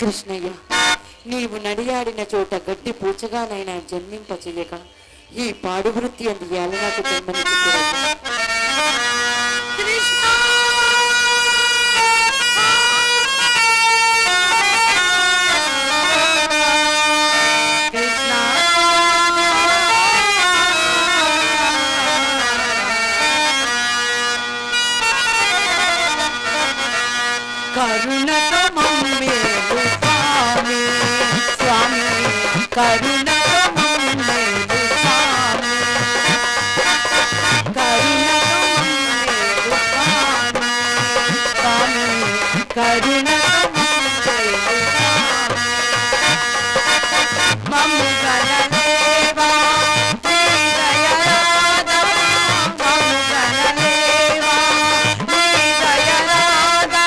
కృష్ణయ్య, నీవు నడియాడిన చోట గడ్డి పూచగానైనా జన్మింపచేయక ఈ పాడు వృత్తి అందు ఏలనాకు జన్మనికి కరుణతో మమ్మేలు స్వామి, స్వామి కరుణతో మమ్మేలు స్వామి, కరుణతో మమ్మేలు స్వామి, స్వామి కరుణతో మమ్మేలు స్వామి, మమ్ము గణలేవా నీ దయరాధా, మమ్ము గణలేవా నీ దయరాధా,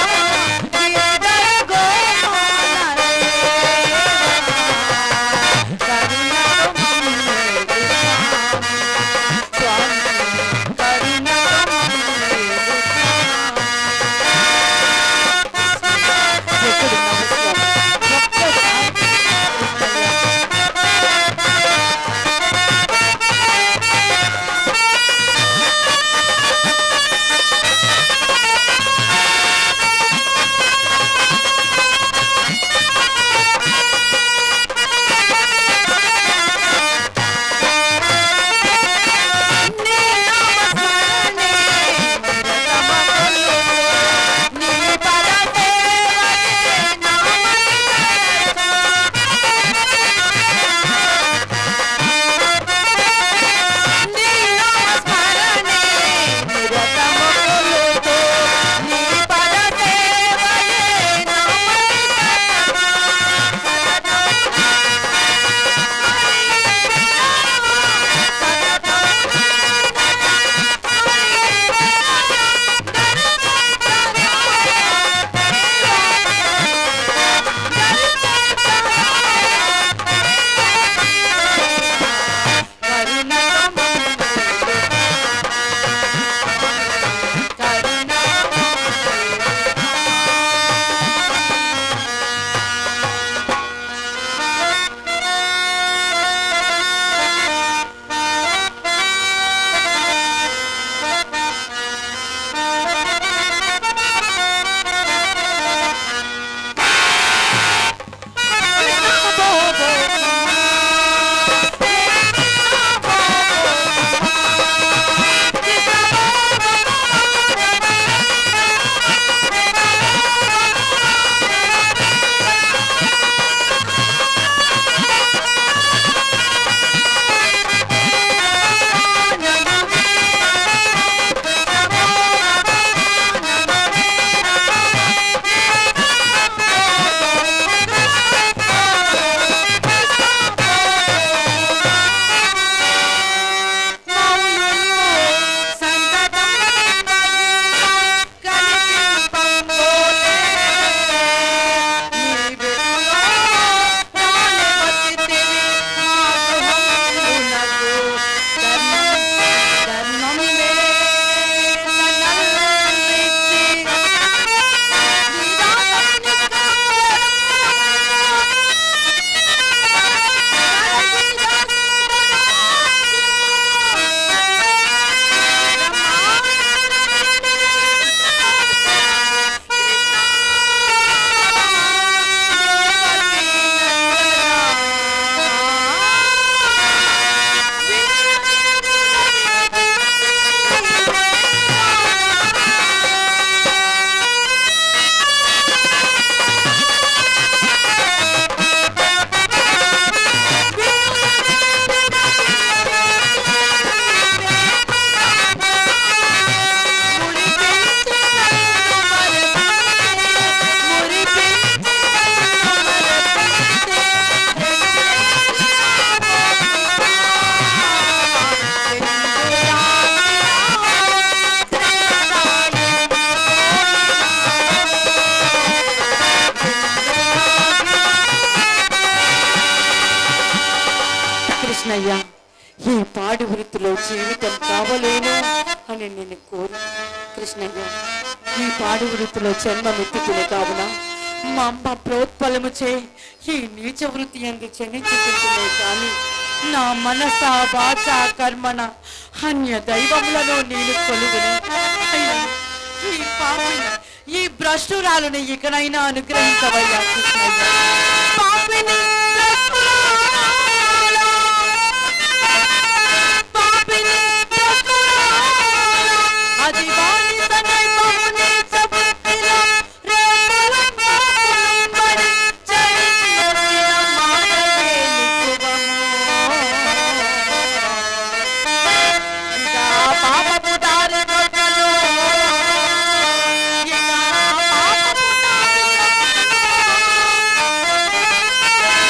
కృష్ణయ్య, ఈ పాడి వృత్తిలో జీవితం కావలేను అని నేను కోరు. కృష్ణయ్య, ఈ పాడి వృత్తిలో జన్మమెత్తుకునే కావున మా అమ్మ ప్రోత్పలము చే ఈ నీచ వృత్తి అందు చెన్నించుకుంటున్నాయి కానీ నా మనస వాచ కర్మణ అన్య దైవములను నేను కొలుగుని ఈ పాపిని ఈ భ్రష్టురాలుని ఇకనైనా అనుగ్రహించవయ్యా కృష్ణయ్య. పాపిని అది వాణి తనై మౌని చబుతిలో రేపలం పాపలంబడి చరించిన మానవే నికువము. ఇక పాపపు దారి నొక్కలు, ఇక పాపపు దారి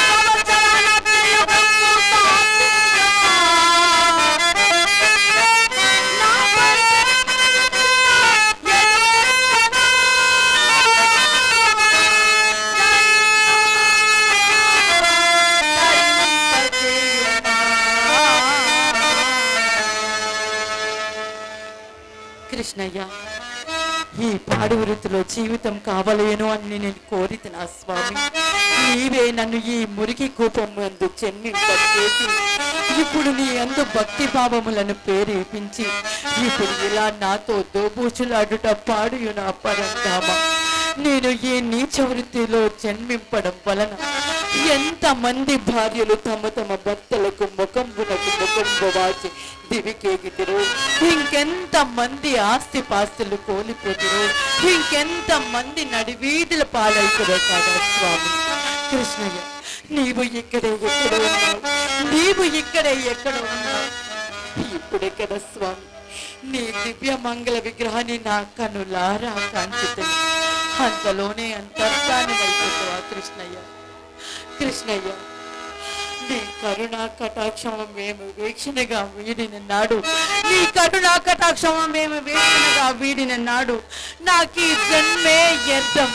సంవత్సరాల ప్రియగమ్ము సాక్షిగా నాపై కృష్ణయ్య, ఈ పాడు వృత్తిలో జీవితం కావలేను అని నేను కోరితే నా స్వామి, నీవే నన్ను ఈ మురికి కూపం అందు చెన్నింపచేసి ఇప్పుడు నీ అందు భక్తి భావములను ప్రేరేపించి ఇప్పుడు ఇలా నాతో దోబూచులాడుట పాడుయు నా పరంధామ. నేను ఈ నీచ వృత్తిలో జన్మింపడం వలన ఎంతమంది భార్యలు తమ తమ భర్తలకు ముఖంబునకు ముఖంబు వాచి దివికేగితిరు, ఇంకెంత మంది ఆస్తి పాస్తులు కోల్పోతురు, ఇంకెంత మంది నడివీధుల పాలైతురో కాదా స్వామి. కృష్ణయ్య, నీవు ఇక్కడే ఎక్కడ ఉన్నావు, నీవు ఇక్కడే ఎక్కడ ఉన్నావు, ఇప్పుడెక్కడ స్వామి నీ దివ్య మంగళ విగ్రహాన్ని నా కనులారా కాంచుతుంది. అంతలోనే అంతర్ధానమైపోతావా కృష్ణయ్య. కృష్ణయ్య, నీ కరుణా కటాక్షము మేము వీక్షణగా వీడిన నాడు, నీ కరుణా కటాక్షము మేము వీక్షణగా వీడిన నాడు నాకు ఈ జన్మే వ్యర్థం.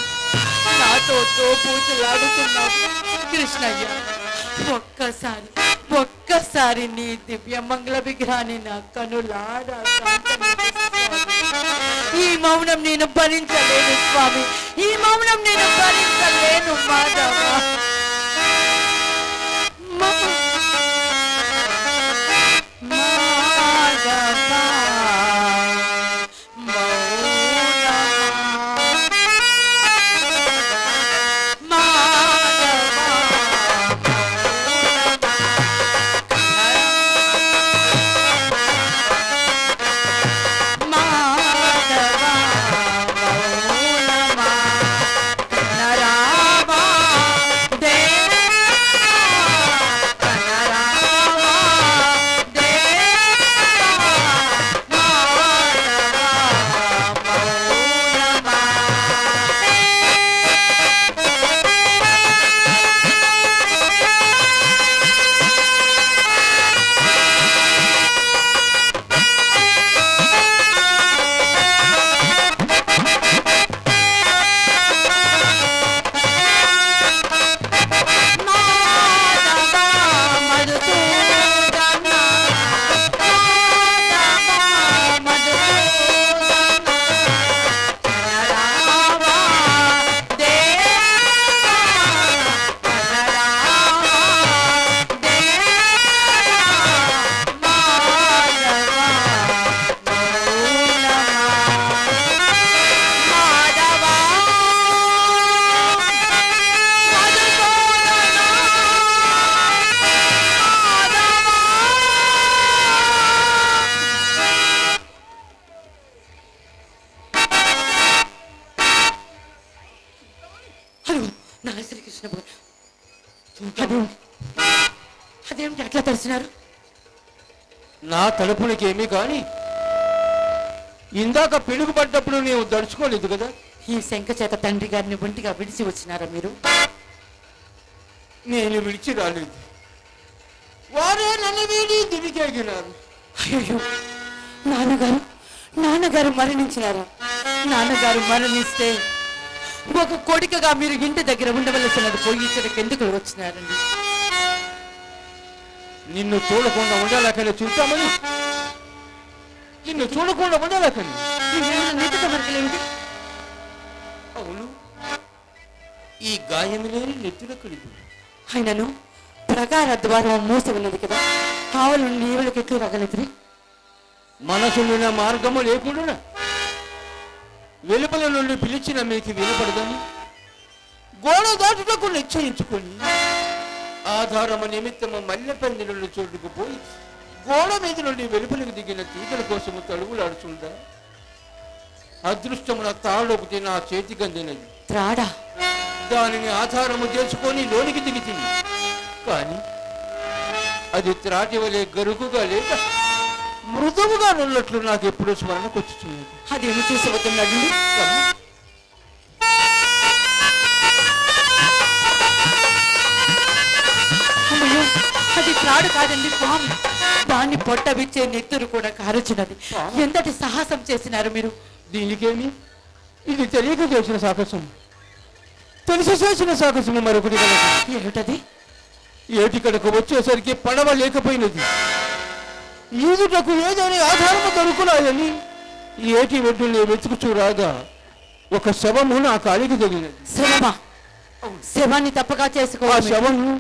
నాతో తోబూచులాడుతున్నావు కృష్ణయ్య. ఒక్కసారి నీ దివ్య మంగళ విగ్రహాన్ని నా కనులారా ఈ మౌనం నేను భరించలేను స్వామి, ఈ మౌనం నేను భరించలేను మాధవ. అదేమిటి అట్లా తరిచినారు? నా తలుపులకేమీ కానీ ఇందాక పిడుగు పడ్డప్పుడు నీవు దడుచుకోలేదు కదా. ఈ శంఖ చేత తండ్రి గారిని ఒంటిగా విడిచి వచ్చినారా మీరు? నేను విడిచి రాలేదు, వారే నన్ను వీడి దివికేగినారు. అయ్యో, నాన్నగారు మరణించినారా? నాన్నగారు మరణిస్తే ఒక కోడికగా మీరు ఇంటి దగ్గర ఉండవలసినది పోయి ఇక్కడికి ఎందుకు వచ్చినారండి? నిన్ను చూడకుండా ఉండలేకనే చూద్దామని, నిన్ను చూడకుండా ఉండలేకని. నీతో మరకలేమిటి? అవును, ఈ గాయములేని నెత్తుల కడిగి ఆయనను ప్రకార ద్వారం మూసి ఉన్నది కదా, కావలు నీవులకి ఎట్లు రగలెదిరి? మనసున్న మార్గము లేకుండా వెలుపల నుండి పిలిచిన మీకు వినపడదని గోడ దాటుటకు నిశ్చయించుకొని ఆధారము నిమిత్తము మల్లెపల్లి నుండి చోటుకుపోయి గోడ మీద నుండి వెలుపలికి దిగిన తీగల కోసము తడువులాడుచుందా అదృష్టమున తాళొకటి నా చేతికి అందినది. త్రాడా? దానిని ఆధారము చేసుకొని లోనికి దిగి తిని, కానీ అది త్రాటి వలె గరుకుగా లేక మృదువుగా నున్నట్లు నాకు ఎప్పుడూ స్మరణకు వచ్చుచున్నది. అదేమి చూసబోతున్నాడు? అమ్మయ్యో, అది త్రాడు కాదండి, పాము. దాన్ని పొట్ట విచ్చే నెత్తురు కూడా కారుచున్నది. ఎంతటి సాహసం చేసినారు మీరు? దీనికేమి? ఇది తెలియక చేసిన సాహసం, తెలిసి చేసిన సాహసము మరొకటి కలదు. ఏమిటది? ఏటికడకు వచ్చేసరికి పడవ లేకపోయినది. ఈదుటకు ఏదైనా ఆధారము దొరుకులాయని ఏటి వెంటనే వెతుకుచూ రాగా ఒక శవము నా కాలికి తగిలినది. శవమా? శవాన్ని తప్పగా ఆ చేసుకోవాలి. శవము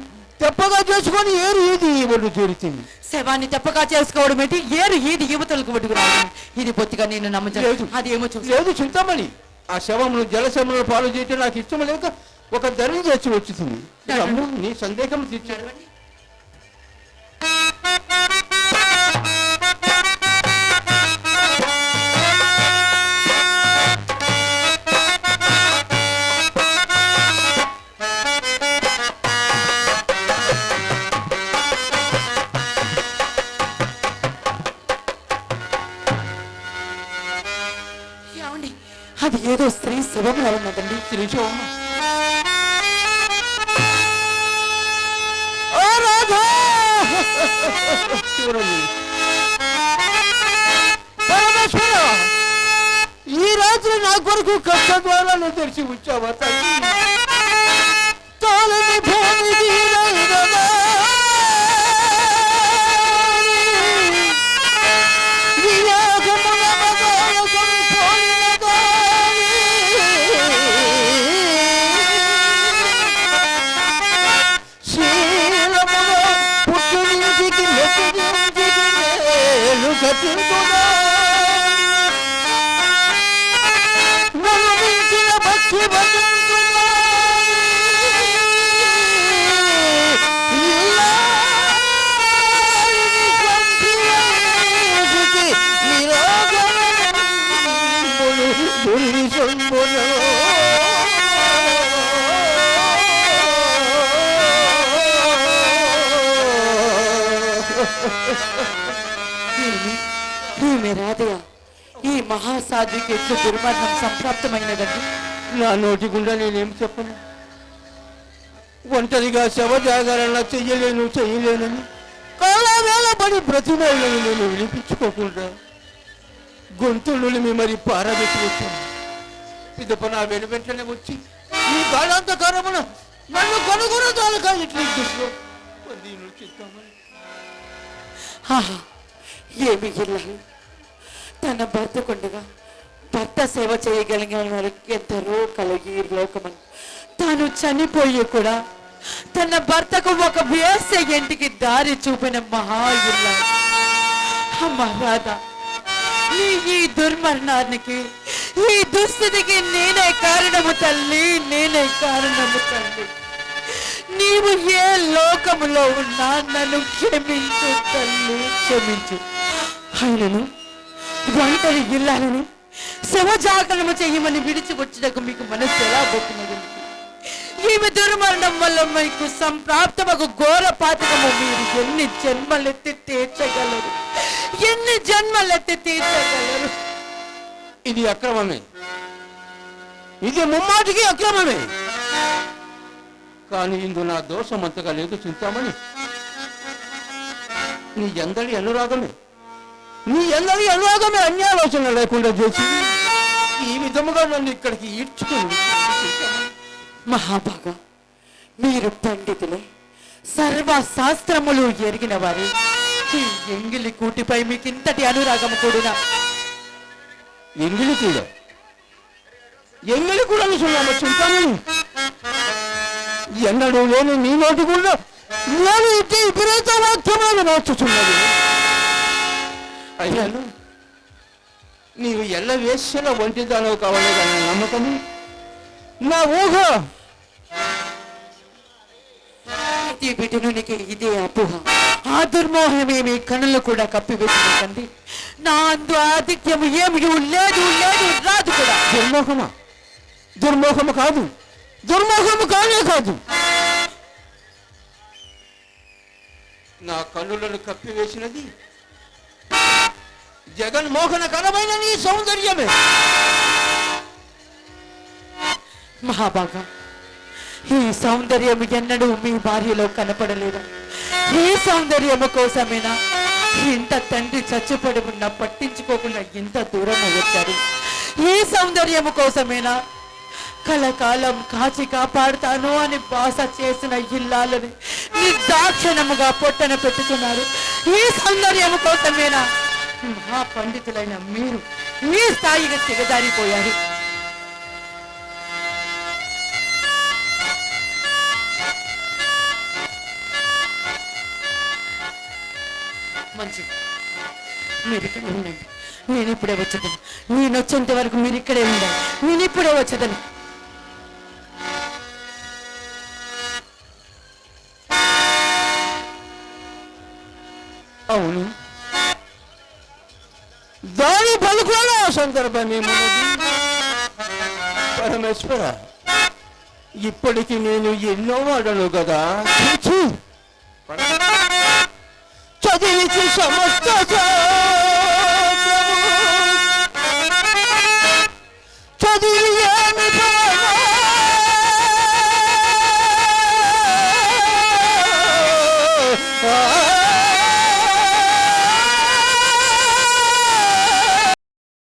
తెప్పగా చేసుకొని ఏరు ఈది ఒడ్డు తీరుతుంది. శవాన్ని తప్పగా చేసుకోవడం ఏంటి? ఏరు ఈది యువతలకు పట్టుకురావాలి. ఇది పొత్తిగా నేను లేదు. నమ్మలేదు. అది ఏమో చూసి లేదు చింతామణి, ఆ శవమును జలశములను పాలు చేయటం నాకు ఇష్టం లేక ఒక ధరని చేసి వచ్చింది. నీ సందేహం తీర్చాడు. ఏమండి, అది ఏదో స్త్రీ శివములా ఉన్నదండి. స్త్రీ శవము? పరమేశ్వర, ఈ రాత్రి నా కొరకు కష్ట ద్వారాలు తెరిచి ఉంచావా తల్లి? తోలని భూమి దీనైనదా, విలాసముల మదోలసం పోయినదా, శీలముల పుట్టునింటికి మెట్టునింటికి మేలు కట్టుకున్నా, నన్ను మించిన భక్తి భజంతున్నా, ఇల్లాలిని సంప్రియసుకి నిరాగమనంబులు దుర్వి సంబులు. ఈమె రాధయ ఈ మహాసాధుకి ఎట్లు దుర్మరణం సంప్రాప్తమైనదండి. నా నోటి గుండా నేనేం చెప్పను. ఒంటరిగా శవ జాగరణ చెయ్యలేనని కాలవేళ పడి బ్రతిమేళ్ళని నేను వినిపించుకోకుండా గొంతులు మరి పారబెట్టి వచ్చాను. పిదప నా వెంటనే వచ్చి ఈ గాఢాంతకారమున నన్ను కనుగొన దానిగా ఇట్లా దీనులు చెప్తామని. ఆహా, ఏమి ఇల్లాలి తన భర్త కొండగా భర్త సేవ చేయగలిగిన వారికి ఎందరో కలిగి లోకమని తాను చనిపోయి కూడా తన భర్తకు ఒక వేసే ఇంటికి దారి చూపిన మహా ఇల్లాలి. అమ్మ రాధా, ఈ దుర్మరణానికి ఈ దుస్థితికి నేనే కారణము తల్లి, నేనే కారణము తల్లి. నీవు ఏ లోకములో ఉన్నా నన్ను క్షమించు తల్లి, క్షమించు. ఆయనను ఒంటరి ఇల్లాలని శవజాగరణ చెయ్యమని విడిచి వచ్చేటకు మీకు మనసు ఎలా పోతున్నది? ఈమె దుర్మరణం వల్ల మీకు సంప్రాప్తమకు ఘోర పాతకము మీరు ఎన్ని జన్మలెత్తి తీర్చగలరు? ఎన్ని జన్మలెత్తి తీర్చగలరు? ఇది అక్రమమే, ఇది ముమ్మాటికి అక్రమమే. కానీ ఇందు నా దోషం అంతగా లేదు చింతామణి. నీ ఎందరి అనురాగమే అన్యాలోచన లేకుండా చేసి ఈ విధముగా నన్ను ఇక్కడికి ఈడ్చుకుని. మహాభాగ, మీరు పండితులే, సర్వశాస్త్రములు ఎరిగిన వారి ఈ ఎంగిలి కూటిపై మీకు ఇంతటి అనురాగము కూడిన ఎంగిలి కూడా సున్నామ చింతామణి. ఎన్నడూ లేని నీ నోటి కూడా నేను ఇట్టి విపరీత వాక్యములను నోచుచున్నది. అయ్యాను నీవు ఎల్ల వేశ్యల ఒంటిదానవు కావాలి కానీ నమ్మకము నా ఊహ. ఇది బిడ్డనునికి ఇదే అపోహ. ఆ దుర్మోహమే మీ కనులు కూడా కప్పివేసింది. నా అందు ఆధిక్యము ఏమి లేదు లేదు రాదు కూడా. దుర్మోహమా? దుర్మోహము కాదు, దుర్మోహము కానే కాదు. నా కన్నులను కప్పివేసినది జగన్మోహనకరమైన నీ సౌందర్యమే. మహాభాగా, ఈ సౌందర్యం ఎన్నడూ మీ భార్యలో కనపడలేదు. ఈ సౌందర్యము కోసమేనా ఇంత తండ్రి చచ్చిపడి ఉన్నా పట్టించుకోకుండా ఇంత దూరం వచ్చారు? ఈ సౌందర్యము కోసమేనా కలకాలం కాచి కాపాడుతాను అని బాస చేసిన ఇల్లాలని నిర్దాక్షిణముగా పొట్టన పెట్టుకున్నారు? ఈ సౌందర్యము కోసమేనా మహా పండితులైన మీరు మీ స్థాయిగా దిగజారిపోయారు? మంచిది, మీరు ఇక్కడే ఉండండి. నేను ఇప్పుడే వచ్చేదాన్ని. నేను వచ్చేంత వరకు మీరు ఇక్కడే ఉండాలి. నేను ఇప్పుడే వచ్చేదాన్ని. అవును, దాని పలుకులో సందర్భమేమున్నది? పరమేశ్వర, ఇప్పటికి నేను ఎన్నో వాడను కదా. చదివించి సమస్త